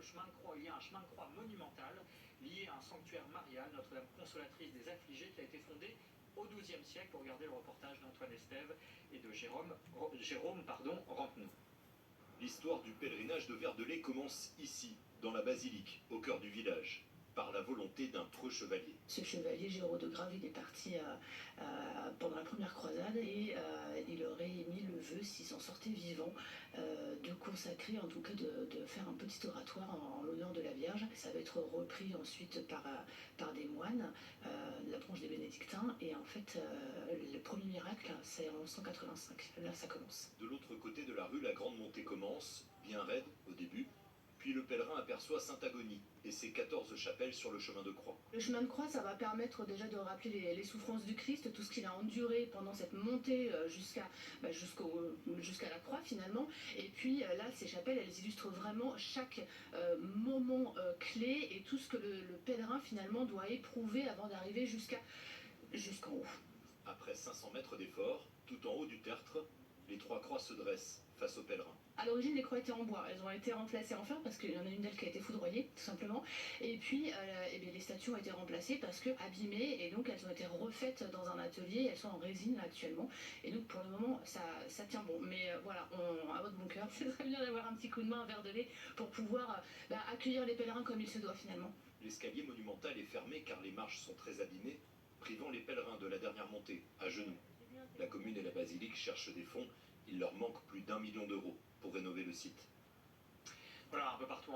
chemin de croix. Il y a un chemin de croix monumental lié à un sanctuaire marial, Notre-Dame consolatrice des affligés, qui a été fondé au XIIe siècle. Pour regarder le reportage d'Antoine Estève et de Jérôme Rampenou. L'histoire du pèlerinage de Verdelais commence ici, dans la basilique, au cœur du village, par la volonté d'un preux chevalier. Ce chevalier, Géraud de Grave, il est parti pendant la première croisade et il aurait émis le vœu, s'il s'en sortait vivant, de consacrer, en tout cas de faire un petit oratoire en l'honneur de la Vierge. Ça va être repris ensuite par des moines, la branche des bénédictins, et en fait, le premier miracle, c'est en 185. Là, ça commence. De l'autre côté de la rue, la grande montée commence, bien raide au début, puis le pèlerin aperçoit Sainte-Agonie et ses 14 chapelles sur le chemin de croix. Le chemin de croix, ça va permettre déjà de rappeler les souffrances du Christ, tout ce qu'il a enduré pendant cette montée jusqu'à la croix finalement. Et puis là, ces chapelles, elles illustrent vraiment chaque moment clé et tout ce que le pèlerin finalement doit éprouver avant d'arriver jusqu'en haut. Après 500 mètres d'effort, tout en haut du tertre, les 3 croix se dressent face aux pèlerins. À l'origine, les croix étaient en bois. Elles ont été remplacées en fer parce qu'il y en a une d'elles qui a été foudroyée, tout simplement. Et puis, les statues ont été remplacées parce que abîmées, et donc elles ont été refaites dans un atelier. Elles sont en résine là, actuellement. Et donc, pour le moment, ça tient bon. Mais voilà, à votre bon cœur, c'est très bien d'avoir un petit coup de main à Verdelais pour pouvoir accueillir les pèlerins comme il se doit finalement. L'escalier monumental est fermé car les marches sont très abîmées, privant les pèlerins de la dernière montée, à genoux. La commune et la basilique cherchent des fonds. Il leur manque plus d'1 million d'euros pour rénover le site. Voilà, un peu partout